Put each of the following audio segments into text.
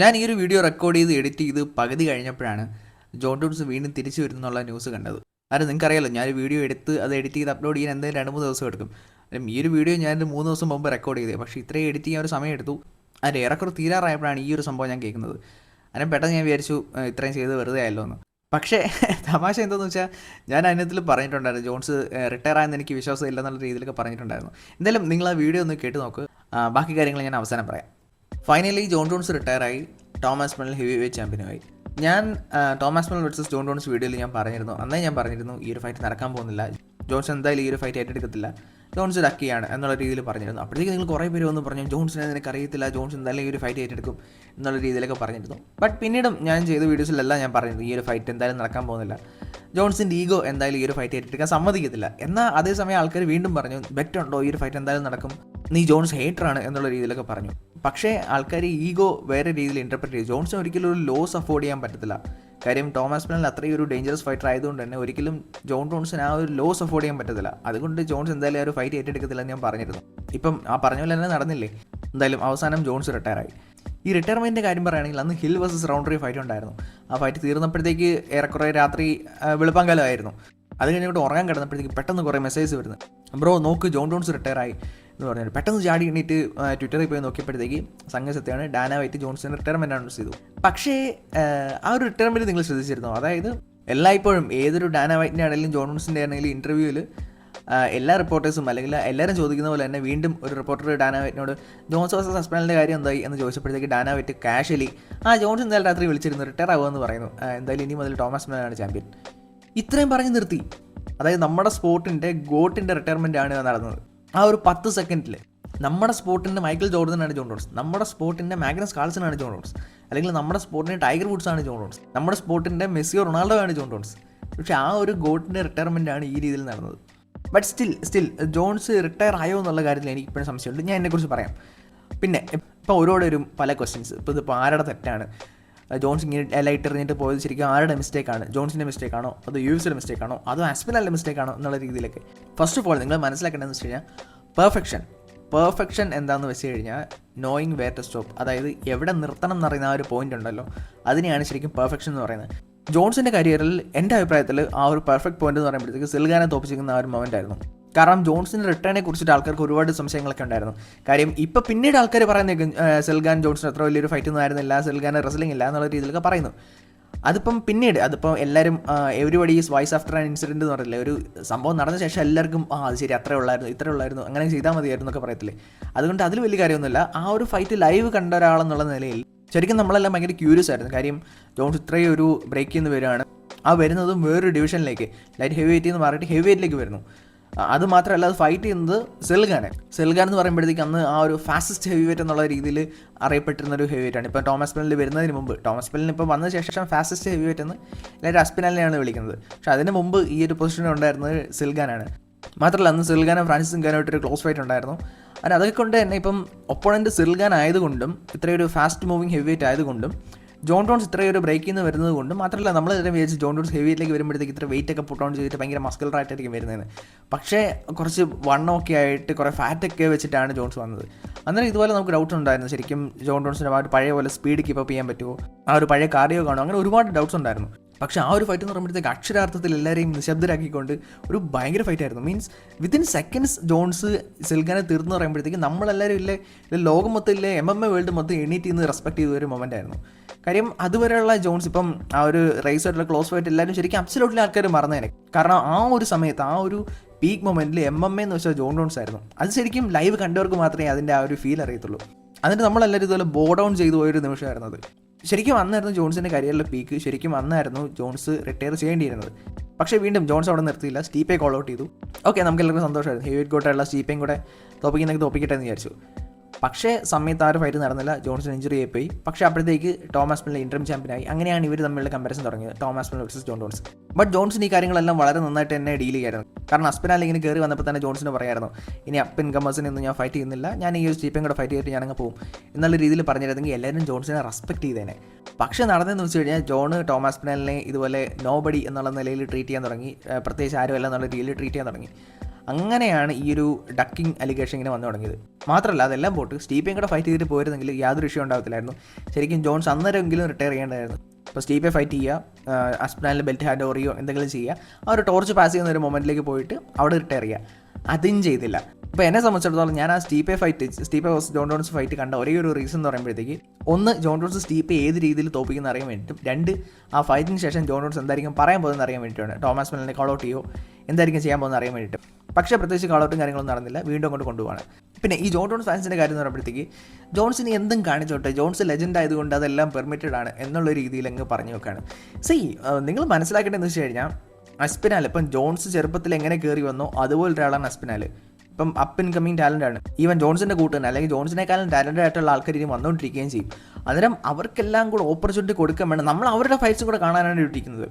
ഞാൻ ഈ ഒരു വീഡിയോ റെക്കോർഡ് ചെയ്ത് എഡിറ്റ് ചെയ്ത് പകുതി കഴിഞ്ഞപ്പോഴാണ് ജോൺ ജോൺസ് വീണ്ടും തിരിച്ചു വരുന്നുള്ള ന്യൂസ് കണ്ടത്. കാരണം നിങ്ങൾക്കറിയാലോ, ഞാൻ വീഡിയോ എടുത്ത് അത് എഡിറ്റ് ചെയ്ത് അപ്ലോഡ് ചെയ്യാൻ എന്തായാലും 2-3 ദിവസം എടുക്കും. ഈ ഒരു വീഡിയോ ഞാൻ 3 ദിവസം മുമ്പ് റെക്കോർഡ് ചെയ്തത്, പക്ഷേ ഇത്രയും എഡിറ്റ് ചെയ്യാൻ ഒരു സമയം എടുത്തു. അതിൻ്റെ ഏറെക്കുറെ തീരാറായപ്പോഴാണ് ഈ ഒരു സംഭവം ഞാൻ കേൾക്കുന്നത്. അതിനെ പെട്ടെന്ന് ഞാൻ വിചാരിച്ചു ഇത്രയും ചെയ്ത് വെറുതെ ആയല്ലോ എന്ന്. പക്ഷേ തമാശ എന്താണെന്ന് വെച്ചാൽ, ഞാൻ അതിനകത്തിൽ പറഞ്ഞിട്ടുണ്ടായിരുന്നു ജോൺസ് റിട്ടയർ ആയെന്ന് എനിക്ക് വിശ്വാസം ഇല്ലെന്നുള്ള രീതിയിലൊക്കെ പറഞ്ഞിട്ടുണ്ടായിരുന്നു. എന്തായാലും നിങ്ങൾ ആ വീഡിയോ ഒന്ന് കേട്ട് നോക്ക്. ബാക്കി കാര്യങ്ങൾ ഞാൻ അവസാനം പറയാം. ഫൈനലി ജോൺ ജോൺസ് റിട്ടയറായി. തോമസ് മെൽ ഹെവി വെയ്റ്റ് ചാമ്പ്യനുമായി. ഞാൻ Thomas Mel versus John Jones വീഡിയോയിൽ ഞാൻ പറഞ്ഞിരുന്നു ഈ ഒരു ഫൈറ്റ് നടക്കാൻ പോകുന്നില്ല, ജോൺസ് എന്തായാലും ഈ ഒരു ഫൈറ്റ് ഏറ്റെടുക്കത്തില്ല, ജോൺസ് ലക്കിയാണ് എന്നുള്ള രീതിയിൽ പറഞ്ഞിരുന്നു. അപ്പോഴത്തേക്ക് നിങ്ങൾ കുറേ പേര് വന്ന് പറഞ്ഞു ജോൺസിനെ നിനക്ക് അറിയത്തില്ല, ജോൺസ് എന്തായാലും ഈ ഒരു ഫൈറ്റ് ഏറ്റെടുക്കും എന്നുള്ള രീതിയിലൊക്കെ പറഞ്ഞിരുന്നു. ബട്ട് പിന്നീടും ഞാൻ ചെയ്ത വീഡിയോസിലെല്ലാം ഞാൻ പറഞ്ഞിരുന്നു ഈ ഒരു ഫൈറ്റ് എന്തായാലും നടക്കാൻ പോകുന്നില്ല, ജോൺസിൻ്റെ ഈഗോ എന്തായാലും ഈ ഒരു ഫൈറ്റ് ഏറ്റെടുക്കാൻ സമ്മതിക്കത്തില്ല. എന്നാൽ അതേസമയം ആൾക്കാർ വീണ്ടും പറഞ്ഞു ബെറ്റ് ഉണ്ടോ ഈ ഒരു ഫൈറ്റ് എന്തായാലും നടക്കും, നീ ജോൺസ് ഹേറ്ററാണ് എന്നുള്ള രീതിയിലൊക്കെ പറഞ്ഞു. പക്ഷേ ആൾക്കാർ ഈഗോ വേറെ രീതിയിൽ ഇൻ്റർപ്രറ്റ് ചെയ്തു. ജോൺസിന് ഒരിക്കലും ഒരു ലോസ് അഫോർഡ് ചെയ്യാൻ പറ്റത്തില്ല. കാര്യം തോമസ് മെൽ അത്രയും ഒരു ഡേഞ്ചറസ് ഫൈറ്റർ ആയതുകൊണ്ട് തന്നെ ഒരിക്കലും ജോൺ ജോൺസിന് ആ ഒരു ലോസ് അഫോർഡ് ചെയ്യാൻ പറ്റത്തില്ല. അതുകൊണ്ട് ജോൺസ് എന്തായാലും ആ ഒരു ഫൈറ്റ് ഏറ്റെടുക്കത്തില്ല എന്ന് ഞാൻ പറഞ്ഞിരുന്നു. ഇപ്പം ആ പറഞ്ഞ പോലെ തന്നെ നടന്നില്ലേ. എന്തായാലും അവസാനം ജോൺസ് റിട്ടയറായി. ഈ റിട്ടയർമെൻറ്റിൻ്റെ കാര്യം പറയുകയാണെങ്കിൽ അന്ന് ഹിൽ വേഴ്സസ് റൗണ്ടറി ഫൈറ്റ് ഉണ്ടായിരുന്നു. ആ ഫൈറ്റ് തീർന്നപ്പോഴത്തേക്ക് ഏറെക്കുറെ രാത്രി വെളുപ്പാങ്കാലമായിരുന്നു. അത് കഴിഞ്ഞിട്ട് ഉറങ്ങാൻ കിടന്നപ്പോഴത്തേക്ക് പെട്ടെന്ന് കുറേ മെസ്സേജ് വരുന്നു, ബ്രോ നോക്ക് ജോൺ ജോൺസ് റിട്ടയറായി എന്ന് പറഞ്ഞിട്ട്. പെട്ടെന്ന് ചാടി എണ്ണീറ്റ് ട്വിറ്ററിൽ പോയി നോക്കിയപ്പോഴത്തേക്ക് സംഘസത്യമാണ് ഡാന വൈറ്റ് ജോൺസിന് റിട്ടയർമെൻറ്റ് അനൗൺസ് ചെയ്തു. പക്ഷേ ആ ഒരു റിട്ടയർമെൻറ്റ് നിങ്ങൾ ശ്രദ്ധിച്ചിരുന്നോ? അതായത് എല്ലായ്പ്പോഴും ഏതൊരു ഡാന വൈറ്റിൻ്റെ ആണെങ്കിലും ജോൺ ജോൺസിൻ്റെ ആണെങ്കിലും ഇൻ്റർവ്യൂവിൽ എല്ലാ റിപ്പോർട്ടേഴ്സും അല്ലെങ്കിൽ എല്ലാവരും ചോദിക്കുന്ന പോലെ തന്നെ വീണ്ടും ഒരു റിപ്പോർട്ടർ ഡാന വൈറ്റിനോട് ജോൺസ് വേഴ്സസ് ഹസ്ബൻഡിൻ്റെ കാര്യം എന്തായി എന്ന് ചോദിച്ചപ്പോഴത്തേക്ക് ഡാന വൈറ്റ് കാഷ്വലി ജോൺസ് എന്തായാലും രാത്രി വിളിച്ചിരുന്നു റിട്ടയർ ആകുമെന്ന് പറയുന്നു, എന്തായാലും ഇനി മുതൽ തോമസ് മെല്ലാണ് ചാമ്പ്യൻ. ഇത്രയും പറഞ്ഞ് നിർത്തി. അതായത് നമ്മുടെ സ്പോർട്ടിൻ്റെ ഗോട്ടിൻ്റെ റിട്ടയർമെൻ്റ് ആണ് നടന്നത്. ആ ഒരു 10 സെക്കൻഡിൽ നമ്മുടെ സ്പോർട്ടിൻ്റെ മൈക്കിൾ ജോർഡനാണ് ജോൺ ജോൺസ്, നമ്മുടെ സ്പോർട്ടിൻ്റെ മാഗ്നസ് കാൾസനാണ് ജോൺ ജോൺസ്, അല്ലെങ്കിൽ നമ്മുടെ സ്പോർട്ടിൻ്റെ ടൈഗർ വുഡ്സ് ആണ് ജോൺ ജോൺസ്, നമ്മുടെ സ്പോർട്ടിൻ്റെ മെസ്സിയോ റൊണാൾഡോ ആണ് ജോൺ ജോൺസ്. പക്ഷേ ആ ഒരു ഗോട്ടിൻ്റെ റിട്ടയർമെൻ്റ് ആണ് ഈ രീതിയിൽ നടന്നത്. ബട്ട് സ്റ്റിൽ ജോൺസ് റിട്ടയർ ആയോ എന്നുള്ള കാര്യത്തിൽ എനിക്ക് ഇപ്പോഴും സംശയമുണ്ട്. ഞാൻ എന്നെക്കുറിച്ച് പറയാം. പിന്നെ ഇപ്പോൾ ഓരോരും പല ക്വസ്റ്റ്യൻസ്. ഇതിപ്പോൾ ആരുടെ തെറ്റാണ്, ജോൺസ് ഇങ്ങനെ ലൈറ്റ് എറിഞ്ഞിട്ട് പോയത് ശരിക്കും ആരുടെ മിസ്റ്റേക്കാണ്, ജോൺസിൻ്റെ മിസ്റ്റേക്കാണോ അതോ യുഎസിയുടെ മിസ്റ്റേക്കാണോ അതോ ആസ്പിനലിൻ്റെ മിസ്റ്റേക്കാണോ എന്നുള്ള രീതിയിലൊക്കെ. ഫസ്റ്റ് ഓഫ് ഓൾ നിങ്ങൾ മനസ്സിലാക്കേണ്ടതെന്ന് വെച്ച് കഴിഞ്ഞാൽ പെർഫെക്ഷൻ എന്താണെന്ന് വെച്ച് കഴിഞ്ഞാൽ നോയിങ് വേർ ടു സ്റ്റോപ്പ്, അതായത് എവിടെ നിർത്തണം എന്നറിയുന്ന ആ ഒരു പോയിന്റ് ഉണ്ടല്ലോ, അതിനെയാണ് ശരിക്കും പെർഫെക്ഷൻ എന്ന് പറയുന്നത്. ജോൺസിൻ്റെ കരിയറിൽ എൻ്റെ അഭിപ്രായത്തിൽ ആ ഒരു പെർഫെക്റ്റ് പോയിന്റ് എന്ന് പറയുമ്പോഴത്തേക്ക് സിൽഗാനെ തോപ്പിച്ചിരിക്കുന്ന ആ ഒരു മൊമെൻ്റ് ആയിരുന്നു. കാരണം ജോൺസിൻ്റെ റിട്ടേണിനെ കുറിച്ചിട്ട് ആൾക്കാർക്ക് ഒരുപാട് സംശയങ്ങളൊക്കെ ഉണ്ടായിരുന്നു. കാര്യം ഇപ്പോൾ പിന്നീട് ആൾക്കാർ പറയുന്നേക്കും സിൽഗാൻ ജോൺസിന് അത്ര വലിയൊരു ഫൈറ്റ് ഒന്നും ആയിരുന്നില്ല, സിൽഗാൻ റെസ്ലിംഗ് ഇല്ല എന്നുള്ള രീതിയിലൊക്കെ പറയുന്നു. അതിപ്പം പിന്നീട് എല്ലാവരും everybody is vice after an incident എന്ന് പറയില്ലേ, ഒരു സംഭവം നടന്ന ശേഷം എല്ലാവർക്കും അത് ശരി അത്രേ ഉള്ളായിരുന്നു അങ്ങനെ ചെയ്താൽ മതിയായിരുന്നു എന്നൊക്കെ പറയത്തില്ലേ. അതുകൊണ്ട് അതിൽ വലിയ കാര്യമൊന്നുമില്ല. ആ ഒരു ഫൈറ്റ് ലൈവ് കണ്ട ഒരാളെന്നുള്ള നിലയിൽ ശരിക്കും നമ്മളെല്ലാം ഭയങ്കര ക്യൂരിയസ് ആയിരുന്നു. കാര്യം ജോൺസ് ഇത്രയും ഒരു ബ്രേക്കിൽ നിന്ന് വരികയാണ്, ആ വരുന്നതും വേറൊരു ഡിവിഷനിലേക്ക് ലൈറ്റ് ഹെവി വെയിറ്റിൽ നിന്ന് മാറിയിട്ട് ഹെവി വെയിറ്റിലേക്ക് വരുന്നു. അത് മാത്രമല്ല അത് ഫൈറ്റ് ചെയ്യുന്നത് സെൽഗാൻ എന്ന് പറയുമ്പോഴത്തേക്ക് അന്ന് ആ ഒരു ഫാസ്റ്റസ്റ്റ് ഹെവി വെയിറ്റ് എന്നുള്ള രീതിയിൽ അറിയപ്പെട്ടിരുന്നൊരു ഹെവി വെയിറ്റാണ്. ഇപ്പോൾ തോമസ് മെല്ലിൽ വരുന്നതിന് മുമ്പ്, തോമസ് മെല്ലിന് ഇപ്പോൾ വന്ന ശേഷം ഫാസ്റ്റസ്റ്റ് ഹെവി വെയിറ്റ് എന്ന് എല്ലാവരും അസ്പിനാലിനെയാണ് വിളിക്കുന്നത്. പക്ഷേ അതിന് മുമ്പ് ഈ ഒരു പൊസിഷൻ ഉണ്ടായിരുന്നത് സെൽഗാനാണ്. മാത്രമല്ല അന്ന് സെൽഗാനും ഫ്രാൻസിസ് ഗാനുമായിട്ടൊരു ക്ലോസ് ഫൈറ്റ് ഉണ്ടായിരുന്നു. അതൊക്കെ കൊണ്ട് തന്നെ ഇപ്പം ഒപ്പോണൻറ്റ് സെൽഗാൻ ആയതുകൊണ്ടും ഇത്രയൊരു ഫാസ്റ്റ് മൂവിങ് ഹെവി വെയിറ്റ് ആയതുകൊണ്ടും ജോൺ ജോൺസ് ഇത്രയൊരു ബ്രേക്കിൽ നിന്ന് വരുന്നത് കൊണ്ടും മാത്രമല്ല നമ്മൾ ഇതിനെ വിചാരിച്ച് ജോൺ ജോൺസ് ഹെവി വെയിറ്റിലേക്ക് വരുമ്പോഴത്തേക്ക് ഇത്ര വെയിറ്റ് ഒക്കെ പുട്ട് ഓൺ ചെയ്തിട്ട് ഭയങ്കര മസ്കുലറായിട്ടായിരിക്കും വരുന്നത്. പക്ഷേ കുറച്ച് വണ്ണമൊക്കെ ആയിട്ട് കുറേ ഫാറ്റൊക്കെ വെച്ചിട്ടാണ് ജോൺസ് വന്നത്. അന്നേരം ഇതുപോലെ നമുക്ക് ഡൗട്ട്സ് ഉണ്ടായിരുന്നു, ശരിക്കും ജോൺ ജോൺസിന് ആ ഒരു പഴയ പോലെ സ്പീഡ് കീപ്പ് അപ്പ് ചെയ്യാൻ പറ്റുമോ, ആ ഒരു പഴയ കാർഡിയോ കാണുമോ, അങ്ങനെ ഒരുപാട് ഡൗട്ട്സ് ഉണ്ടായിരുന്നു. പക്ഷേ ആ ഒരു ഫൈറ്റ് എന്ന് പറയുമ്പോഴത്തേക്ക് അക്ഷരാർത്ഥത്തിൽ എല്ലാവരെയും നിശബ്ദരാക്കിക്കൊണ്ട് ഒരു ഭയങ്കര ഫൈറ്റായിരുന്നു. മീൻസ് വിത്തിൻ സെക്കൻഡ്സ് ജോൺസ് സെൽഗാനെ തീർന്നു പറയുമ്പോഴത്തേക്ക് നമ്മളെല്ലാവരും ഇല്ലേ ലോകം മൊത്തം ഇല്ലേ MMA വേൾഡ് മൊത്തം എണീറ്റ് നിന്ന് റെസ്പെക്ട് ചെയ്ത ഒരു മൊമെൻ്റ് ആയിരുന്നു. കാര്യം അതുവരെയുള്ള ജോൺസ് ഇപ്പം ആ ഒരു റേസായിട്ടുള്ള ക്ലോസ് ഫൈറ്റ് എല്ലാവരും ശരിക്കും അബ്സല്യൂട്ട്ലി ആൾക്കാർ മറന്നേനെ. കാരണം ആ ഒരു സമയത്ത് ആ ഒരു പീക്ക് മൊമെൻറ്റിൽ MMA എന്ന് വെച്ചാൽ ജോൺ ജോൺസ് ആയിരുന്നു. അത് ശരിക്കും ലൈവ് കണ്ടവർക്ക് മാത്രമേ അതിൻ്റെ ആ ഒരു ഫീൽ അറിയത്തുള്ളൂ. എന്നിട്ട് നമ്മളെല്ലാവരും ഇതുപോലെ ബോ ഡൗൺ ചെയ്തു പോയൊരു നിമിഷമായിരുന്നു അത്. ശരിക്കും അന്നായിരുന്നു ജോൺസിൻ്റെ കരിയറിലെ പീക്ക്. ശരിക്കും അന്നായിരുന്നു ജോൺസ് റിട്ടയർ ചെയ്യേണ്ടിയിരുന്നത്. പക്ഷേ വീണ്ടും ജോൺസ് അവിടെ നിർത്തിയില്ല, സ്റ്റീപ്പെ കോൾ ഔട്ട് ചെയ്തു. ഓക്കെ, നമുക്ക് എല്ലാവർക്കും സന്തോഷമായിരുന്നു, ഹെവി വെയിറ്റ് ഗോട്ടായുള്ള സ്റ്റീപ്പയും കൂടെ തോപ്പിക്കട്ടെ എന്ന് വിചാരിച്ചു. പക്ഷേ സമയത്ത് ആ ഒരു ഫൈറ്റ് നടന്നില്ല, ജോൺസിന് ഇഞ്ചുറി ആയിപ്പോയി. പക്ഷേ അപ്പോഴത്തേക്ക് തോമസ് മെൽ ഇൻറ്ററിം ചാമ്പ്യനായി. അങ്ങനെയാണ് ഇവർ തമ്മിലുള്ള കമ്പാരിസൺ തുടങ്ങിയത്, Thomas Mel versus John Jones. But ജോൺസിന് ഈ കാര്യങ്ങളെല്ലാം വളരെ നന്നായിട്ട് തന്നെ ഡീൽ ചെയ്യായിരുന്നു. കാരണം അസ്പിനാൽ ഇങ്ങനെ കയറി വന്നപ്പോൾ തന്നെ ജോൺസിന് പറയായിരുന്നു ഇനി അപ്പ് ഇൻകമേഴ്സിനെ ഒന്നും ഞാൻ ഫൈറ്റ് ചെയ്യുന്നില്ല, ഞാൻ ഈ ഒരു സ്റ്റീപ്പയും കൂടെ ഫൈറ്റ് ചെയ്തിട്ട് ഞാനങ്ങ് പോകും എന്നുള്ള രീതിയിൽ പറഞ്ഞിരുന്നെങ്കിൽ എല്ലാവരും ജോൺസിനെ റെസ്പെക്ട് ചെയ്തേനെ. പക്ഷേ നടന്നതെന്ന് വെച്ച് കഴിഞ്ഞാൽ ജോണ് തോമസ് പിനാലിനെ ഇതുപോലെ നോബഡി എന്നുള്ള നിലയിൽ ട്രീറ്റ് ചെയ്യാൻ തുടങ്ങി, പ്രത്യേകിച്ച് ആരുമല്ല എന്നുള്ള രീതിയിൽ ട്രീറ്റ് ചെയ്യാൻ തുടങ്ങി. അങ്ങനെയാണ് ഈ ഒരു ഡക്കിംഗ് അലിഗേഷൻ ഇങ്ങനെ വന്നു തുടങ്ങിയത്. മാത്രമല്ല അതെല്ലാം പോട്ട് സ്റ്റീപ്പയും കൂടെ ഫൈറ്റ് ചെയ്തിട്ട് പോയിരുന്നെങ്കിൽ യാതൊരു ഇഷ്യൂ ഉണ്ടാകത്തില്ലായിരുന്നു. ശരിക്കും ജോൺസ് അന്നേരമെങ്കിലും റിട്ടയർ ചെയ്യേണ്ടതായിരുന്നു. ഇപ്പോൾ സ്റ്റീപ്പെ ഫൈറ്റ് ചെയ്യുക, അസ്പനാലിൽ ബെൽറ്റ് ഹാൻഡ് ഓറിയോ എന്തെങ്കിലും ചെയ്യുക, ആ ഒരു ടോർച്ച് പാസ് ചെയ്യുന്ന ഒരു മൊമെൻറ്റിലേക്ക് പോയിട്ട് അവിടെ റിട്ടയർ ചെയ്യുക. അതും ചെയ്തില്ല. അപ്പോൾ എന്നെ സംബന്ധിച്ചിടത്തോളം ഞാൻ ആ സ്റ്റീപ്പെ വേഴ്സസ് ജോൺ ജോൺസ് ഫൈറ്റ് കണ്ട ഒരേ ഒരു റീസൺ എന്ന് പറയുമ്പോഴത്തേക്ക്, ഒന്ന്, ജോൺ ജോൺസ് സ്റ്റീപ്പെ ഏത് രീതിയിൽ തോപ്പിക്കുന്ന അറിയാൻ വേണ്ടിയിട്ടും, രണ്ട്, ആ ഫൈറ്റിന് ശേഷം ജോൺ ജോൺസ് എന്തായിരിക്കും പറയാൻ പോകുന്നത് അറിയാൻ വേണ്ടിയിട്ടാണ്. തോമസ് മെല്ലനെ കോൾ ഔട്ട് ചെയ്യോ എന്തായിരിക്കും ചെയ്യാൻ പോകുന്നത് അറിയാൻ വേണ്ടിയിട്ടും. പക്ഷേ പ്രത്യേകിച്ച് കോൾ ഔട്ടും കാര്യങ്ങളൊന്നും നടന്നില്ല, വീണ്ടും അങ്ങോട്ട് കൊണ്ടുപോവാണ്. പിന്നെ ഈ ജോൺ ജോൺസ് ഫാൻസിൻ്റെ കാര്യം എന്ന് പറയുമ്പോഴത്തേക്ക്, ജോൺസിന് എന്തും കാണിച്ചോട്ടെ, ജോൺസ് ലെജൻഡ് ആയതുകൊണ്ട് അതെല്ലാം പെർമിറ്റഡ് ആണ് എന്നുള്ള രീതിയിൽ അങ്ങ് പറഞ്ഞു വെക്കാണ്. നിങ്ങൾ മനസ്സിലാക്കേണ്ടതെന്ന് വെച്ച് കഴിഞ്ഞാൽ, അസ്പിനാൽ ഇപ്പം ജോൺസ് ചെറുപ്പത്തിൽ എങ്ങനെ കയറി വന്നോ അതുപോലെ ഒരാളാണ് അസ്പിനാൽ. ഇപ്പം അപ്പ് ആൻഡ് കമ്മിങ് ടാലൻ്റ് ആണ്. ഈവൻ ജോൺസിൻ്റെ കൂട്ട് തന്നെ, അല്ലെങ്കിൽ ജോൺസിനേക്കാളും ടാലൻ്റ് ആയിട്ടുള്ള ആൾക്കാർ ഇനി വന്നുകൊണ്ടിരിക്കുകയും ചെയ്യും. അന്നേരം അവർക്കെല്ലാം കൂടെ ഓപ്പർച്യൂണിറ്റി കൊടുക്കാൻ വേണം. നമ്മൾ അവരുടെ ഫൈറ്റ്സും കൂടെ കാണാനാണ് ഇരിക്കുന്നത്.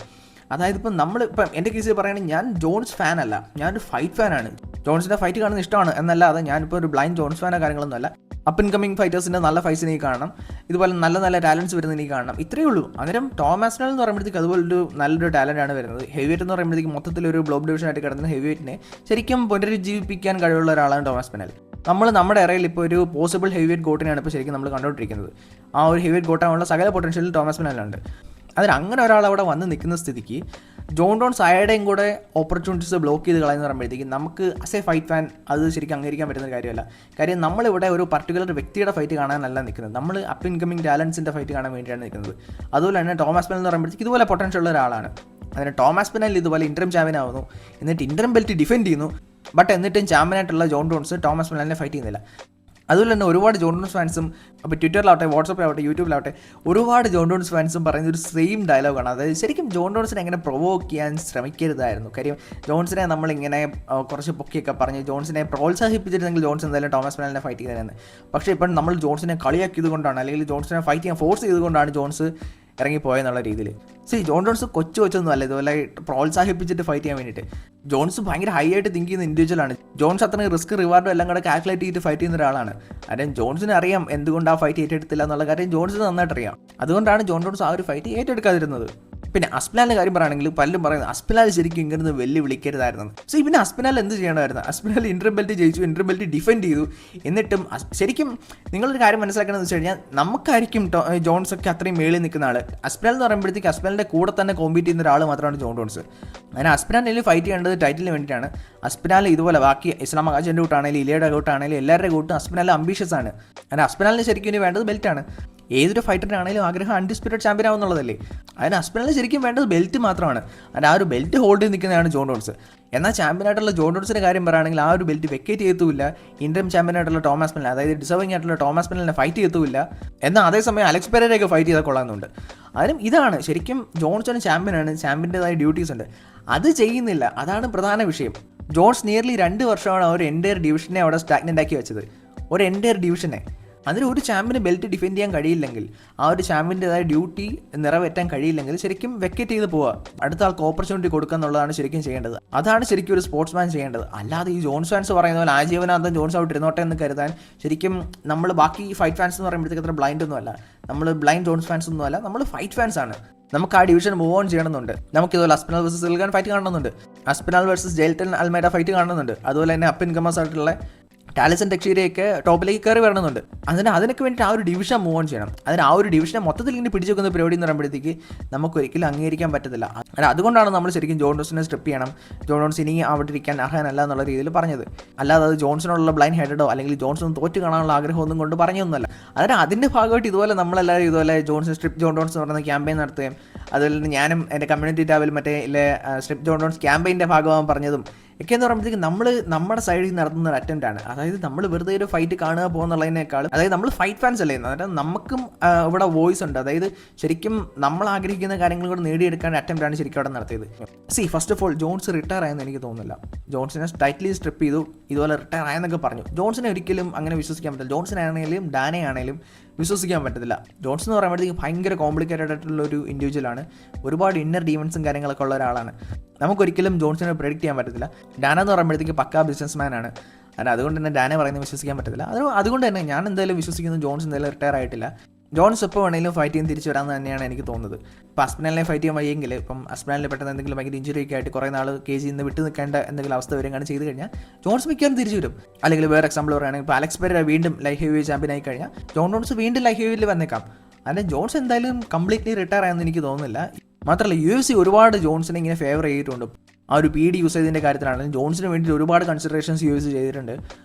അതായത് ഇപ്പം നമ്മളിപ്പം എൻ്റെ കേസിൽ പറയുകയാണെങ്കിൽ, ഞാൻ ജോൺസ് ഫാനല്ല, ഞാനൊരു ഫൈറ്റ് ഫാനാണ്. ജോൺസിൻ്റെ ഫൈറ്റ് കാണുന്നത് ഇഷ്ടമാണ് എന്നല്ലാതെ ഞാനിപ്പോൾ ഒരു ബ്ലൈൻഡ് ജോൺസ് ഫാനോ കാര്യങ്ങളൊന്നും അല്ല. അപ്പ് ആൻഡ് കമ്മിങ് ഫൈറ്റേഴ്സിൻ്റെ നല്ല ഫൈറ്റ്സ് എനിക്ക് കാണണം, ഇതുപോലെ നല്ല നല്ല ടാലൻസ് വരുന്നത് എനിക്ക് കാണണം, ഇത്രയേ ഉള്ളൂ. അന്നേരം തോമസ് മെല്ലൻ എന്ന് പറയുമ്പോഴത്തേക്ക് അതുപോലൊരു നല്ലൊരു ടാലൻ്റാണ് വരുന്നത്. ഹെവി വെയിറ്റ് എന്ന് പറയുമ്പോഴത്തേക്ക് മൊത്തത്തിലൊരു ബ്ലോക്ക് ഡിവിഷനായിട്ട് കിടന്ന ഹെവി വെയിറ്റിനെ ശരിക്കും പുനരുജ്ജീവിപ്പിക്കാൻ കഴിവുള്ള ഒരാളാണ് തോമസ് മെല്ലൻ. നമ്മൾ നമ്മുടെ ഇറയിൽ ഇപ്പോൾ ഒരു പോസിബിൾ ഹെവി വെയിറ്റ് ഗോട്ടിനെയാണ് ഇപ്പോൾ ശരിക്കും നമ്മൾ കണ്ടുകൊണ്ടിരിക്കുന്നത്. ആ ഒരു ഹെവി വെയിറ്റ് ഗോട്ടാനുള്ള സകല പൊട്ടൻഷ്യൽ തോമസ് മെല്ലനുണ്ട്. അതിന് അങ്ങനെ ഒരാൾ അവിടെ വന്ന് നിൽക്കുന്ന സ്ഥിതിക്ക് ജോൺ ജോൺസ് അയാളുടെയും കൂടെ ഓപ്പർച്യൂണിറ്റീസ് ബ്ലോക്ക് ചെയ്ത് കളയുന്ന പറയുമ്പോഴത്തേക്ക് നമുക്ക് ആസ് എ ഫൈറ്റ് ഫാൻ അത് ശരിക്കും അംഗീകരിക്കാൻ പറ്റുന്ന കാര്യമല്ല. കാര്യം നമ്മളിവിടെ ഒരു പർട്ടിക്കുലർ വ്യക്തിയുടെ ഫൈറ്റ് കാണാനല്ല നിൽക്കുന്നത്, നമ്മൾ അപ്പ് ഇൻകമിങ് ടാലൻസിൻ്റെ ഫൈറ്റ് കാണാൻ വേണ്ടിയാണ് നിൽക്കുന്നത്. അതുപോലെ തന്നെ തോമസ് മെല്ലൻ എന്ന് പറയുമ്പോഴത്തേക്ക് ഇതുപോലെ പൊട്ടൻഷ്യൽ ഉള്ള ഒരാളാണ്. അതിന് തോമസ് മെല്ലൻ ഇതുപോലെ ഇൻറ്ററിം ചാമ്പ്യൻ ആവുന്നു, എന്നിട്ട് ഇൻറ്ററിം ബെൽറ്റ് ഡിഫെൻഡ് ചെയ്യുന്നു. ബട്ട് എന്നിട്ടും ചാമ്പ്യനായിട്ടുള്ള ജോൺ ജോൺസ് തോമസ് മെല്ലനെ ഫൈറ്റ് ചെയ്യുന്നില്ല. അതുപോലെ തന്നെ ഒരുപാട് ജോൺ ജോൺസ് ഫാൻസും, അപ്പോൾ ട്വിറ്ററിലാവട്ടെ, വാട്സപ്പിലാവട്ടെ, യൂട്യൂബിലാവട്ടെ, ഒരുപാട് ജോൺ ജോൺസ് ഫാൻസും പറയുന്ന ഒരു സെയിം ഡയലോഗാണ്. അതായത് ശരിക്കും ജോൺ ജോൺസിനെ എങ്ങനെ പ്രൊവോക്ക് ചെയ്യാൻ ശ്രമിക്കരുതായിരുന്നു. കാര്യം ജോൺസിനെ നമ്മളിങ്ങനെ കുറച്ച് പൊക്കിയൊക്കെ പറഞ്ഞ് ജോൺസിനെ പ്രോത്സാഹിപ്പിച്ചിരുന്നെങ്കിൽ ജോൺസ് എന്തായാലും തോമസ് മെല്ലനെ ഫൈറ്റ് ചെയ്തതെന്ന്. പക്ഷേ ഇപ്പം നമ്മൾ ജോൺസിനെ കളിയാക്കിയത് കൊണ്ടാണ്, അല്ലെങ്കിൽ ജോൺസിനെ ഫൈറ്റ് ചെയ്യാൻ ഫോഴ്സ് ചെയ്തുകൊണ്ടാണ് ജോൺസ് ഇറങ്ങിപ്പോയെന്നുള്ള രീതിയിൽ. ജോൺ ജോൺസ് കൊച്ചൊന്നും അല്ല ഇതുപോലെ പ്രോത്സാഹിപ്പിച്ചിട്ട് ഫൈറ്റ് ചെയ്യാൻ വേണ്ടിയിട്ട്. ജോൺസ് ഭയങ്കര ഹൈ ആയിട്ട് തിങ്ക് ചെയ്യുന്ന ഇൻഡിവിജ്വലാണ്. ജോൺസ് അത്രയും റിസ്ക് റിവാർഡും എല്ലാം കൂടെ കാൽക്കുലേറ്റ് ചെയ്തിട്ട് ഫൈറ്റ് ചെയ്യുന്ന ഒരാളാണ്. കാര്യം ജോൺസിന് അറിയാം എന്തുകൊണ്ട് ആ ഫൈറ്റ് ഏറ്റെടുത്തില്ല എന്നുള്ള കാര്യം ജോൺസിന് നന്നായിട്ട് അറിയാം. അതുകൊണ്ടാണ് ജോൺ ജോൺസ് ആ ഒരു ഫൈറ്റ് ഏറ്റെടുക്കാതിരുന്നത്. പിന്നെ അസ്പിനാലിൻ്റെ കാര്യം പറയുകയാണെങ്കിൽ പലരും പറയുന്നത് അസ്പിനാൽ ശരിക്കും ഇങ്ങനെ വെല്ലു വിളിക്കരുതായിരുന്നു. പിന്നെ അസ്പിനാൽ എന്ത് ചെയ്യണമായിരുന്നു? അസ്പിനാൽ ഇൻറ്ററിം ബെൽറ്റ് ജയിച്ചു, ഇൻറ്ററിം ബെൽറ്റ് ഡിഫെൻഡ് ചെയ്തു. എന്നിട്ടും ശരിക്കും നിങ്ങളൊരു കാര്യം മനസ്സിലാക്കണമെന്ന് വെച്ച് കഴിഞ്ഞാൽ, നമുക്കായിരിക്കും ജോൺസ് ഒക്കെ അത്രയും മേളിൽ നിൽക്കുന്ന ആൾ. അസ്പിനാൽ എന്ന് പറയുമ്പോഴത്തേക്ക് അസ്പിനാലിൻ്റെ കൂടെ തന്നെ കോമ്പീറ്റ് ചെയ്യുന്ന ഒരാൾ മാത്രമാണ് ജോൺ ജോൺസ്. അങ്ങനെ അസ്പിനാലിൽ ഫൈറ്റ് ചെയ്യേണ്ടത് ടൈറ്റിലിന് വേണ്ടിയിട്ടാണ്. അസ്പിനാൽ ഇതുപോലെ ബാക്കി ഇസ്ലാം മഹാജൻ്റെ കൂട്ടാണെങ്കിലും ഇലിയയുടെ കൂട്ടാണെങ്കിലും എല്ലാവരുടെ കൂട്ടും അസ്പിനാൽ അംബീഷ്യസ് ആണ്. അങ്ങനെ അസ്പിനാലിന് ശരിക്കും ഇനി വേണ്ടത് ബെൽറ്റാണ്. ഏതൊരു ഫൈറ്ററിനാണെങ്കിലും ആഗ്രഹം അൺഡിസ്പ്യൂട്ടഡ് ചാമ്പ്യൻ ആവുന്നുള്ളതല്ലേ. അതിന് അസ്പിനാലിന് ശരിക്കും വേണ്ടത് ബെൽറ്റ് മാത്രമാണ്. അതിന് ആ ഒരു ബെൽറ്റ് ഹോൾഡ് ചെയ്ത് നിൽക്കുന്നതാണ് ജോൺ ജോൺസ്. എന്നാൽ ചാമ്പ്യനായിട്ടുള്ള ജോൺ ജോൺസിൻ്റെ കാര്യം പറയുകയാണെങ്കിൽ ആ ഒരു ബെൽറ്റ് വെക്കേറ്റ് ചെയ്യത്തുമില്ല. ഇന്റർം ചാമ്പ്യനായിട്ടുള്ള തോമസ് മെല്ലൻ, അതായത് ഡിസേർവിംഗ് ആയിട്ടുള്ള തോമസ് മെല്ലനെ ഫൈറ്റ് ചെയ്യത്തുമില്ല. എന്നാൽ അതേസമയം അലക്സ് പെരേരയൊക്കെ ഫൈറ്റ് ചെയ്താൽ കൊള്ളാമെന്നുണ്ട്. അതിനും ഇതാണ് ശരിക്കും ജോൺസൺ ചാമ്പ്യനാണ്, ചാമ്പ്യൻ്റെതായ ഡ്യൂട്ടീസ് ഉണ്ട്, അത് ചെയ്യുന്നില്ല. അതാണ് പ്രധാന വിഷയം. ജോൺസ് നിയർലി 2 വർഷമാണ് ഒരു എൻ്റയർ ഡിവിഷനെ അവിടെ സ്റ്റാഗ്നൻ്റ് ആക്കി വെച്ചത്. ഒരു എൻ്റയർ ഡിവിഷനെ. അതിന് ഒരു ചാമ്പ്യന് ബെൽറ്റ് ഡിഫെൻഡ് ചെയ്യാൻ കഴിയില്ലെങ്കിൽ, ആ ഒരു ചാമ്പ്യൻ്റെതായ ഡ്യൂട്ടി നിറവേറ്റാൻ കഴിയില്ലെങ്കിൽ ശരിക്കും വെക്കറ്റ് ചെയ്ത് പോവുക, അടുത്ത ആൾക്ക് ഓപ്പർച്യൂണിറ്റി കൊടുക്കുക എന്നുള്ളതാണ് ശരിക്കും ചെയ്യേണ്ടത്. അതാണ് ശരിക്കും ഒരു സ്പോർട്സ്മാൻ ചെയ്യേണ്ടത്. അല്ലാതെ ഈ ജോൺസ് ഫാൻസ് പറയുന്ന പോലെ ആജീവനാന്തം ജോൺസ് ഔട്ട് ഇരുന്നോട്ടെ എന്ന് കരുതാൻ ശരിക്കും നമ്മൾ ബാക്കി ഫൈറ്റ് ഫാൻസ് എന്ന് പറയുമ്പോഴത്തേക്ക് അത്ര ബ്ലൈൻഡ് ഒന്നും അല്ല. നമ്മൾ ബ്ലൈൻഡ് ജോൺസ് ഫാൻസ് ഒന്നും അല്ല, നമ്മൾ ഫൈറ്റ് ഫാൻസ് ആണ്. നമുക്ക് ആ ഡിവിഷൻ മൂവ് ഓൺ ചെയ്യണമെന്നുണ്ട്. നമുക്ക് ഇതുപോലെ അസ്പിനാൽ വേഴ്സസ് സിൽഗാൻ ഫൈറ്റ് കാണണമെന്നുണ്ട്, Aspinall versus Jailton Almeida fight കാണണമെന്നുണ്ട്. അതുപോലെ തന്നെ അപ്പ് ഇൻകമേഴ്സ് ആയിട്ടുള്ള ടാലിസൺ ടെക്സ്റ്റീരിയൊക്കെ ടോപ്പിലേക്ക് കയറി വരണമെന്നുണ്ട്. അതിനൊക്കെ വേണ്ടിയിട്ട് ആ ഒരു ഡിവിഷൻ മൂവ് ഓൺ ചെയ്യണം. ആ ഒരു ഡിവിഷനെ മൊത്തത്തിൽ ഇങ്ങനെ പിടിച്ചു വെക്കുന്ന പരിപാടി എന്ന് പറയുമ്പോഴത്തേക്ക് നമുക്കൊരിക്കലും അംഗീകരിക്കാൻ പറ്റത്തില്ല. അതുകൊണ്ടാണ് നമ്മൾ ശരിക്കും ജോൺ ജോൺസിനെ സ്ട്രിപ്പ് ചെയ്യണം, ജോൺ ജോൺസ് ഇനി അവിടെ ഇരിക്കാൻ അർഹനല്ല എന്നുള്ള രീതിയിൽ പറഞ്ഞത്. അല്ലാതെ അത് ജോൺസിനോടുള്ള ബ്ലൈൻഡ് ഹെഡോ അല്ലെങ്കിൽ ജോൺസൺ തോറ്റ് കാണാനുള്ള ആഗ്രഹമൊന്നും കൊണ്ട് പറഞ്ഞൊന്നുമല്ല. അതിൻ്റെ ഭാഗമായിട്ട് ഇതുപോലെ നമ്മളെല്ലാവരും ഇതുപോലെ സ്ട്രിപ്പ് ജോൺ ജോൺസ് എന്ന് പറയുന്ന ക്യാമ്പയിൻ നടത്തുകയും, അതുപോലെ തന്നെ ഞാനും എൻ്റെ കമ്മ്യൂണിറ്റി ടാബിൽ മറ്റേ സ്ട്രിപ്പ് ജോൺ ജോൺസ് ക്യാമ്പയിൻ്റെ ഭാഗമാകാൻ പറഞ്ഞതും ഒക്കെ എന്ന് പറയുമ്പോഴത്തേക്ക് നമ്മൾ നമ്മുടെ സൈഡിൽ നടത്തുന്ന ഒരു അറ്റംപ്റ്റ് ആണ്. അതായത് നമ്മൾ വെറുതെ ഒരു ഫൈറ്റ് കാണുക പോകുന്നുള്ളതിനേക്കാൾ, അതായത് നമ്മൾ ഫൈറ്റ് ഫാൻസ് അല്ലേ, അതായത് നമുക്കും ഇവിടെ വോയിസ് ഉണ്ട്. അതായത് ശരിക്കും നമ്മൾ ആഗ്രഹിക്കുന്ന കാര്യങ്ങൾ കൂടെ നേടിയെടുക്കാൻ അറ്റംപ്റ്റ് ആണ് ശരിക്കും അവിടെ നടത്തിയത്. First of all Jones retire ആയെന്ന് എനിക്ക് തോന്നുന്നില്ല. ജോൺസിനെ ടൈറ്റ്ലി സ്ട്രിപ്പ് ചെയ്തു, ഇതുപോലെ റിട്ടയർ ആയെന്നൊക്കെ പറഞ്ഞു. ജോൺസിനെ ഒരിക്കലും അങ്ങനെ വിശ്വസിക്കാൻ പറ്റില്ല. ജോൺസിനാണെങ്കിലും ഡാനയാണെങ്കിലും വിശ്വസിക്കാൻ പറ്റത്തില്ല. ജോൺസൺ എന്ന് പറയുമ്പോഴത്തേക്ക് ഭയങ്കര കോംപ്ലിക്കേറ്റഡ് ആയിട്ടുള്ള ഒരു ഇൻഡിവിജ്വലാണ്. ഒരുപാട് ഇന്നർ ഡീമൻസും കാര്യങ്ങളൊക്കെ ഉള്ള ഒരാളാണ്. നമുക്കൊരിക്കലും ജോൺസിനെ പ്രെഡിക്റ്റ് ചെയ്യാൻ പറ്റത്തില്ല. ഡാന എന്ന് പറയുമ്പോഴത്തേക്ക് പക്കാ ബിസിനസ്മാനാണ്. അതുകൊണ്ട് തന്നെ ഡാനെ പറയുന്നത് വിശ്വസിക്കാൻ പറ്റത്തില്ല. അതുകൊണ്ട് തന്നെ ഞാൻ എന്തായാലും വിശ്വസിക്കുന്നത് ജോൺസ് എന്തായാലും റിട്ടയർ ആയിട്ടില്ല. ജോൺസ് എപ്പോൾ വേണമെങ്കിലും ഫൈറ്റ് ചെയ്യാൻ തിരിച്ചു വരാമെന്ന് തന്നെയാണ് എനിക്ക് തോന്നുന്നത്. ഇപ്പോൾ അസ്പിനാലിനെ ഫൈറ്റ് ചെയ്യാൻ വയ്യെങ്കിൽ ഇപ്പം അസ്പിനാലിനെ പെട്ടെന്ന് എന്തെങ്കിലും ഭയങ്കര ഇഞ്ചുറി ഒക്കെ ആയിട്ട് കുറേ നാൾ കേജിൽ നിന്ന് വിട്ട് നിൽക്കേണ്ട എന്തെങ്കിലും അവസ്ഥ വരികയാണ് ചെയ്ത് കഴിഞ്ഞാൽ ജോൺസ് മിക്കവാറും തിരിച്ചു വരും. അല്ലെങ്കിൽ വേറെ എക്സാമ്പിൾ പറയുകയാണെങ്കിൽ ഇപ്പോൾ അലക്സ് പെരേര വീണ്ടും ലൈറ്റ് ഹെവി വെയിറ്റ് ചാമ്പ്യൻ ആയി കഴിഞ്ഞാൽ ജോൺസ് വീണ്ടും ലൈറ്റ് ഹെവിയിൽ വന്നേക്കാം. അതിന് ജോൺസ് എന്തായാലും കംപ്ലീറ്റ്ലി റിട്ടയർ ആയെന്ന് എനിക്ക് തോന്നുന്നില്ല. മാത്രമല്ല UFC ഒരുപാട് ജോൺസിനെ ഇങ്ങനെ ഫേവർ ചെയ്തിട്ടുണ്ട്. ആ ഒരു PD യൂസേജിൻ്റെ കാര്യത്തിലാണെങ്കിലും ജോൺസിന് വേണ്ടി ഒരുപാട് കൺസിഡറേഷൻസ് UFC ചെയ്തിട്ടുണ്ട്.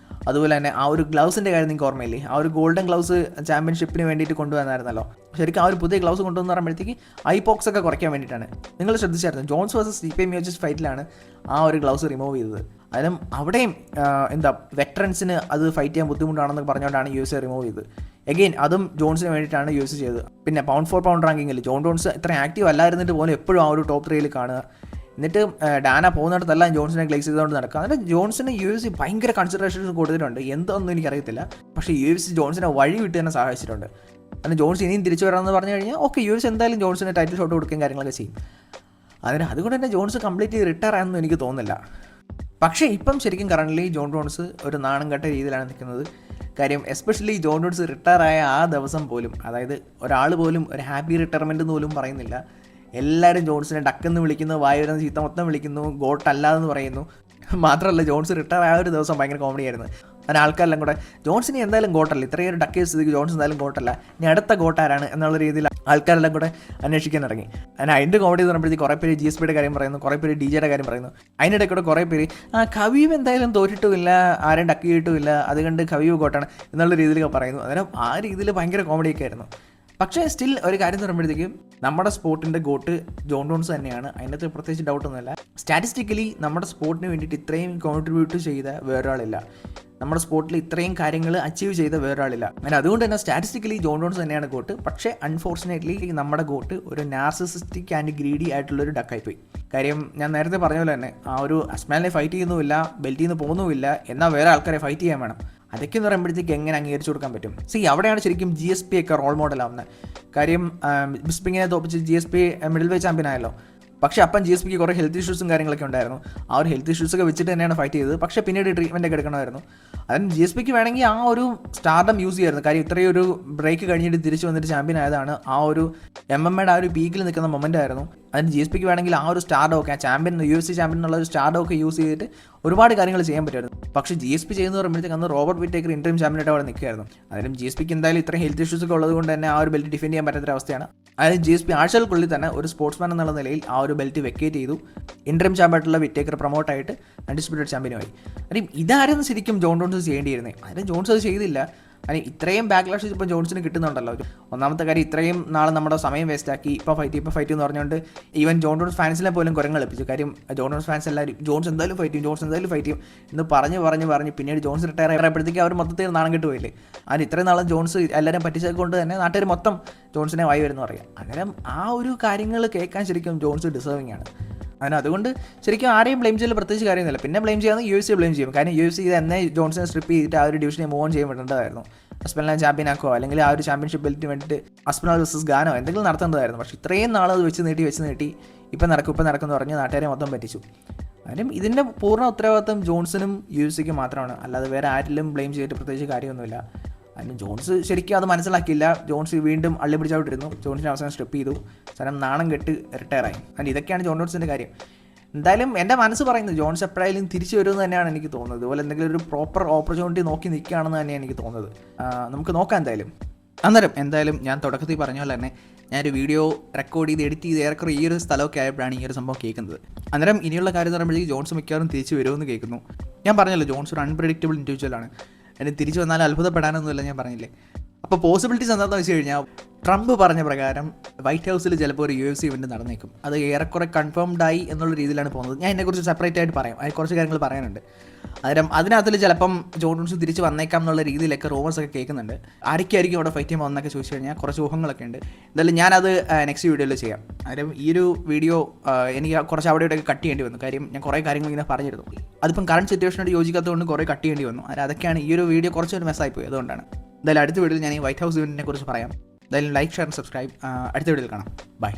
അതുപോലെ തന്നെ ആ ഒരു ഗ്ലൗസിൻ്റെ കാര്യം നിങ്ങൾക്ക് ഓർമ്മയില്ലേ? ആ ഒരു ഗോൾഡൻ ഗ്ലൗസ് ചാമ്പ്യൻഷിപ്പിന് വേണ്ടിയിട്ട് കൊണ്ടുവന്നായിരുന്നല്ലോ. ശരിക്കും ആ ഒരു പുതിയ ഗ്ലൗസ് കൊണ്ടുവന്ന് പറയുമ്പോഴത്തേക്ക് ഐപോക്സ് ഒക്കെ കുറയ്ക്കാൻ വേണ്ടിയിട്ടാണ്. നിങ്ങൾ ശ്രദ്ധിച്ചായിരുന്നു ജോൺസ് വേഴ്സസ് സ്റ്റിപ്പെ മിയോസിസ് ഫൈറ്റിലാണ് ആ ഒരു ഗ്ലൗസ് റിമൂവ് ചെയ്തത്. അതിനും അവിടെയും വെറ്ററൻസിന് അത് ഫൈറ്റ് ചെയ്യാൻ ബുദ്ധിമുട്ടാണെന്ന് പറഞ്ഞുകൊണ്ടാണ് UFC റിമൂവ് ചെയ്തത്. എഗെയിൻ അതും ജോൺസിന് വേണ്ടിയിട്ടാണ് UFC ചെയ്തത്. പിന്നെ പൗണ്ട് ഫോർ പൗണ്ട് റാങ്കിങ്ങിൽ ജോൺസ് ഇത്ര ആക്റ്റീവ് അല്ലായിരുന്നിട്ട് പോലും എപ്പോഴും ആ ഒരു ടോപ്പ് 3 കാണുക. എന്നിട്ട് ഡാന പോകുന്നിടത്തെല്ലാം ജോൺസിനെ ഗ്ലേസ് ചെയ്തുകൊണ്ട് നടക്കുക. അതിന് ജോൺസിന് UFC ഭയങ്കര കൺസിഡറേഷൻസ് കൊടുത്തിട്ടുണ്ട്. എന്തൊന്നും എനിക്കറിയത്തില്ല. പക്ഷേ UFC ജോൺസിനെ വഴി വിട്ട് തന്നെ സഹായിച്ചിട്ടുണ്ട്. അതിന് ജോൺസ് ഇനിയും തിരിച്ചു വരാമെന്ന് പറഞ്ഞു കഴിഞ്ഞാൽ ഓക്കെ UFC എന്തായാലും ജോൺസിന് ടൈറ്റിൽ ഷോട്ട് കൊടുക്കുകയും കാര്യങ്ങളൊക്കെ ചെയ്യും. അതുകൊണ്ട് തന്നെ ജോൺസ് കംപ്ലീറ്റ്ലി റിട്ടയർ ആയെന്ന് എനിക്ക് തോന്നുന്നില്ല. പക്ഷേ ഇപ്പം ശരിക്കും കറൻ്റ്ലി ജോൺസ് ഒരു നാണം കെട്ട രീതിയിലാണ് നിൽക്കുന്നത്. കാര്യം എസ്പെഷ്യലി ജോൺസ് റിട്ടയർ ആയ ആ ദിവസം പോലും, അതായത് ഒരാൾ പോലും ഒരു ഹാപ്പി റിട്ടയർമെൻ്റ് എന്ന് പോലും പറയുന്നില്ല. എല്ലാവരും ജോൺസിനെ ഡക്കെന്ന് വിളിക്കുന്നു, വായി വരുന്ന ചീത്ത മൊത്തം വിളിക്കുന്നു, ഗോട്ട് അല്ലാതെന്ന് പറയുന്നു. മാത്രമല്ല ജോൺസ് റിട്ടയർ ആയ ഒരു ദിവസം ഭയങ്കര കോമഡി ആയിരുന്നു. അതിന് ആൾക്കാരെല്ലാം കൂടെ ജോൺസിന് എന്തായാലും ഗോട്ടല്ല, ഇത്രയും ഒരു ഡക്കേ സ്ഥിതിക്ക് ജോൺസ് എന്തായാലും ഗോട്ടല്ല, ഇനി അടുത്ത ഗോട്ടാരാണ് എന്നുള്ള രീതിയിൽ ആൾക്കാരെല്ലാം കൂടെ അന്വേഷിക്കാൻ ഇറങ്ങി. അതിൻ്റെ കോമഡി എന്ന് പറയുമ്പോഴത്തേക്ക് കുറേ പേര് GSPയുടെ കാര്യം പറയുന്നു, കുറേ പേര് DJയുടെ കാര്യം പറയുന്നു. അതിനിടെ കൂടെ കുറേ പേര് ഖവീബ് എന്തായാലും തോറ്റിട്ടുമില്ല, ആരും ഡക്ക് ചെയ്തിട്ടുമില്ല, അതുകൊണ്ട് ഖവീബ് ഗോട്ടാണ് എന്നുള്ള രീതിയിലൊക്കെ പറയുന്നു. അന്നേരം ആ രീതിയിൽ ഭയങ്കര കോമഡിയൊക്കെ ആയിരുന്നു. പക്ഷേ സ്റ്റിൽ ഒരു കാര്യം എന്ന് പറയുമ്പോഴത്തേക്കും നമ്മുടെ സ്പോർട്ടിൻ്റെ ഗോട്ട് ജോൺസ് തന്നെയാണ്. അതിനകത്ത് പ്രത്യേകിച്ച് ഡൗട്ടൊന്നുമില്ല. സ്റ്റാറ്റിസ്റ്റിക്കലി നമ്മുടെ സ്പോർട്ടിന് വേണ്ടിയിട്ട് ഇത്രയും കോൺട്രിബ്യൂട്ട് ചെയ്ത വേറൊരാളില്ല, നമ്മുടെ സ്പോർട്ടിൽ ഇത്രയും കാര്യങ്ങൾ അച്ചീവ് ചെയ്ത വേറൊരാളില്ല. അങ്ങനെ അതുകൊണ്ട് തന്നെ സ്റ്റാറ്റിസ്റ്റിക്കലി ജോൺസ് തന്നെയാണ് ഗോട്ട്. പക്ഷേ അൺഫോർച്ചുനേറ്റ്ലി നമ്മുടെ ഗോട്ട് ഒരു നാർസിസിസ്റ്റിക് ആൻഡ് ഗ്രീഡി ആയിട്ടുള്ളൊരു ഡക്കായിപ്പോയി. കാര്യം ഞാൻ നേരത്തെ പറഞ്ഞ പോലെ തന്നെ ആ ഒരു അസ്മാലിനെ ഫൈറ്റ് ചെയ്യുന്നുമില്ല, ബെൽറ്റിൽ നിന്ന് പോകുന്നുമില്ല, എന്നാൽ വേറെ ആൾക്കാരെ ഫൈറ്റ് ചെയ്യാൻ വേണം. അതൊക്കെ എന്ന് പറയുമ്പോഴത്തേക്ക് എങ്ങനെ അംഗീകരിച്ചു കൊടുക്കാൻ പറ്റും? അവിടെയാണ് ശരിക്കും GSP ഒക്കെ റോൾ മോഡലാവുന്നത്. കാര്യം ബിസ്പിങ്ങിനെ തോപ്പിച്ച് GSP മിഡിൽ വെയ്റ്റ് ചാമ്പ്യൻ ആയല്ലോ. പക്ഷേ അപ്പം GSPക്ക് കുറേ ഹെൽത്ത് ഇഷ്യൂസും കാര്യങ്ങളൊക്കെ ഉണ്ടായിരുന്നു. ആ ഒരു ഹെൽത്ത് ഇഷ്യൂസൊക്കെ വെച്ചിട്ട് തന്നെയാണ് ഫൈറ്റ് ചെയ്തത്. പക്ഷേ പിന്നീട് ട്രീറ്റ്മെൻ്റ് ഒക്കെ എടുക്കണമായിരുന്നു. അതിന് GSPക്ക് വേണമെങ്കിൽ ആ ഒരു സ്റ്റാർഡം യൂസ് ചെയ്യായിരുന്നു. കാര്യം ഇത്രയും ഒരു ബ്രേക്ക് കഴിഞ്ഞിട്ട് തിരിച്ച് വന്നിട്ട് ചാമ്പ്യൻ ആയതാണ്. ആ ഒരു MMA ആ ഒരു പീക്കിൽ നിൽക്കുന്ന മൊമെൻ്റ് ആയിരുന്നു. അതിന് GSPക്ക് വേണമെങ്കിൽ ആ ഒരു സ്റ്റാർഡം ഒക്കെ ചാമ്പ്യൻ UFC ചാമ്പ്യൻ എന്നുള്ള ഒരു സ്റ്റാർഡം ഒക്കെ യൂസ് ചെയ്തിട്ട് ഒരുപാട് കാര്യങ്ങൾ ചെയ്യാൻ പറ്റുമായിരുന്നു. പക്ഷേ GSP ചെയ്യുന്ന പറയുമ്പോഴത്തേക്ക് അന്ന് റോബർട്ട് വിറ്റേക്കർ ഇൻട്രീം ചാമ്പ്യനായിട്ട് അവിടെ നിൽക്കുകയായിരുന്നു. അതിനും GSPക്ക് എന്തായാലും ഇത്രയും ഹെൽത്ത് ഇഷ്യൂസ് ഒക്കെ ഉള്ളത് കൊണ്ട് തന്നെ ആ ഒരു ബെൽറ്റ് ഡിഫെൻഡ് ചെയ്യാൻ പറ്റാത്തൊരവസ്ഥയാണ്. അതായത് GSP ആഴ്ചകൾക്കുള്ളിൽ തന്നെ ഒരു സ്പോർട്സ്മാൻ എന്നുള്ള നിലയിൽ ആ ഒരു ബെൽറ്റ് വെക്കേറ്റ് ചെയ്തു. ഇൻട്രീം ചാമ്പ്യനായിട്ടുള്ള വിറ്റേക്കർ പ്രൊമോട്ടായിട്ട് അൺഡിസ്പ്യൂട്ടഡ് ചാമ്പ്യനുമായി. കാര്യം ഇതായിരുന്നു ശരിക്കും ജോൺസ് ചെയ്യേണ്ടിയിരുന്നത്. അതിന് ജോൺസ് അത് ചെയ്തില്ല. അതിന് ഇത്രയും ബാക്ക്ലാഷ് ഇപ്പോൾ ജോൺസിന് കിട്ടുന്നുണ്ടല്ലോ. ഒന്നാമത്തെ കാര്യം ഇത്രയും നാൾ നമ്മുടെ സമയം വേസ്റ്റാക്കി ഇപ്പോൾ ഫൈറ്റ് എന്ന് പറഞ്ഞുകൊണ്ട് ഈവൻ ജോൺസ് ഫാൻസിനെ പോലും കുരങ്ങളിപ്പിച്ചു. കാര്യം ജോൺസ് ഫാൻസ് എല്ലാവരും ജോൺസ് എന്തായാലും ഫൈറ്റ് ചെയ്യും എന്ന് പറഞ്ഞ് പിന്നീട് ജോൺസ് റിട്ടയർ ആയപ്പോഴത്തേക്ക് അവർ മൊത്തത്തിൽ നാണം കിട്ടുപോയില്ലേ. അതിന് ഇത്രയും നാളും ജോൺസ് എല്ലാവരും പറ്റിച്ചതുകൊണ്ട് തന്നെ നാട്ടുകാർ മൊത്തം ജോൺസിനെ വായി വരുന്നു പറയാം. അന്നേരം ആ ഒരു കാര്യങ്ങൾ കേൾക്കാൻ ശരിക്കും ജോൺസ് ഡിസേർവിംഗ് ആണ്. അതുകൊണ്ട് ശരിക്കും ആരെയും ബ്ലെയിം ചെയ്യൽ പ്രത്യേകിച്ച് കാര്യമൊന്നുമില്ല. പിന്നെ ബ്ലെയിം ചെയ്യാമെന്ന് UFC ബ്ലെയിം ചെയ്യും. കാരണം UFC ഇത് എന്നെ ജോൺസിനെ സ്ട്രിപ്പ് ചെയ്തിട്ട് ആ ഒരു ഡിവിഷനെ മൂവ് ഓൺ ചെയ്യാൻ വേണ്ടതായിരുന്നു. അസ്പെലിനെ ചാമ്പ്യൻ ആക്കുമോ അല്ലെങ്കിൽ ആ ഒരു ചാമ്പ്യൻഷിപ്പ് ബെൽറ്റിന് വേണ്ടിയിട്ട് അസ്പെൽ വേഴ്സസ് ഗാനോ എന്തെങ്കിലും നടത്തേണ്ടതായിരുന്നു. പക്ഷേ ഇത്രയും നാൾ അത് വെച്ച് നീട്ടി ഇപ്പം നടക്കുമെന്ന് പറഞ്ഞ് നാട്ടുകാരെ മൊത്തം പറ്റിച്ചു. അതിനും ഇതിൻ്റെ പൂർണ്ണ ഉത്തരവാദിത്വം ജോൺസിനും UFC മാത്രമാണ്. അല്ലാതെ വേറെ ആരിലും ബ്ലെയിം ചെയ്തിട്ട് പ്രത്യേകിച്ച് കാര്യമൊന്നുമില്ല. അതിന് ജോൺസ് ശരിക്കും അത് മനസ്സിലാക്കിയില്ല. ജോൺസ് വീണ്ടും അള്ളി പിടിച്ചോട്ടിരുന്നു. ജോൺസിന് അവസാനം സ്റ്റെപ്പ് ചെയ്തു. സാധനം നാണം കെട്ട് റിട്ടയറായി. അതിന് ഇതൊക്കെയാണ് ജോൺസിൻ്റെ കാര്യം. എന്തായാലും എൻ്റെ മനസ്സ് പറയുന്നത് ജോൺസ് എപ്പോഴായാലും തിരിച്ചു വരുമെന്ന് തന്നെയാണ് എനിക്ക് തോന്നുന്നത്. ഇതുപോലെ എന്തെങ്കിലും ഒരു പ്രോപ്പർ ഓപ്പർച്യൂണിറ്റി നോക്കി നിൽക്കുകയാണെന്ന് തന്നെയാണ് എനിക്ക് തോന്നുന്നത്. നമുക്ക് നോക്കാം എന്തായാലും ഞാൻ തുടക്കത്തിൽ പറഞ്ഞ പോലെ തന്നെ ഞാനൊരു വീഡിയോ റെക്കോർഡ് ചെയ്ത് എഡിറ്റ് ചെയ്ത് ഏറെക്കുറെ ഈ ഒരു സ്ഥലമൊക്കെ ആയപ്പോഴാണ് ഈ ഒരു സംഭവം കേൾക്കുന്നത്. അന്നേരം ഇനിയുള്ള കാര്യം എന്ന് പറയുമ്പോഴേക്ക് ജോൺസ് മിക്കവാറും തിരിച്ചു വരുമെന്ന് കേൾക്കുന്നു. ഞാൻ പറഞ്ഞല്ലോ ജോൺസ് ഒരു അൺപ്രഡിക്റ്റബിൾ ഇൻഡിവിജ്വലാണ്. അതിന് തിരിച്ചു വന്നാൽ അത്ഭുതപ്പെടാനൊന്നുമില്ല, ഞാൻ പറഞ്ഞില്ലേ. അപ്പോൾ പോസിബിലിറ്റീസ് എന്താണെന്ന് വെച്ച് കഴിഞ്ഞാൽ ട്രംപ് പറഞ്ഞ പ്രകാരം വൈറ്റ് ഹൗസിൽ ചിലപ്പോൾ ഒരു UFC ഇവൻറ്റ് നടന്നേക്കും. അത് ഏറെക്കുറെ കൺഫേംഡ് ആയി എന്നുള്ള രീതിയിലാണ് പോകുന്നത്. ഞാൻ ഇതിനെക്കുറിച്ച് സെപ്പറേറ്റ് ആയിട്ട് പറയാം. അതിൽ കുറച്ച് കാര്യങ്ങൾ പറയാനുണ്ട്. അതിനകത്തിൽ ചിലപ്പം ജോൺസ് തിരിച്ച് വന്നേക്കാം എന്നുള്ള രീതിയിലൊക്കെ റൂമേഴ്സൊക്കെ കേൾക്കുന്നുണ്ട്. ആരൊക്കെയായിരിക്കും അവിടെ ഫൈറ്റ് ചെയ്യുമ്പോൾ എന്നൊക്കെ ചോദിച്ചു കഴിഞ്ഞാൽ കുറച്ച് ഊഹങ്ങളൊക്കെ ഉണ്ട്. എന്തായാലും ഞാനത് നെക്സ്റ്റ് വീഡിയോയിൽ ചെയ്യാം. ഈ ഒരു വീഡിയോ എനിക്ക് കുറച്ച് അവിടെ ഇവിടെയൊക്കെ കട്ട് ചെയ്യേണ്ടി വന്നു. കാര്യം ഞാൻ കുറേ കാര്യങ്ങൾ ഇങ്ങനെ പറഞ്ഞിരുന്നു. അതിപ്പം കറണ്ട് സിറ്റുവേഷനോട് യോജിക്കാത്തതുകൊണ്ട് കുറേ കട്ട് ചെയ്യേണ്ടി വന്നു. അതൊക്കെയാണ് ഈ ഒരു വീഡിയോ കുറച്ചൊരു മെസ്സായിപ്പോയി. അതുകൊണ്ടാണ്. എന്തായാലും അടുത്ത വീഡിയോയിൽ ഞാൻ ഈ വൈറ്റ് ഹൗസ് ഇവൻറ്റിനെ കുറിച്ച് പറയാം. എന്തായാലും ലൈക്ക്, ഷെയർ, സബ്സ്ക്രൈബ്. അടുത്ത വീഡിയോയിൽ കാണാം. ബൈ.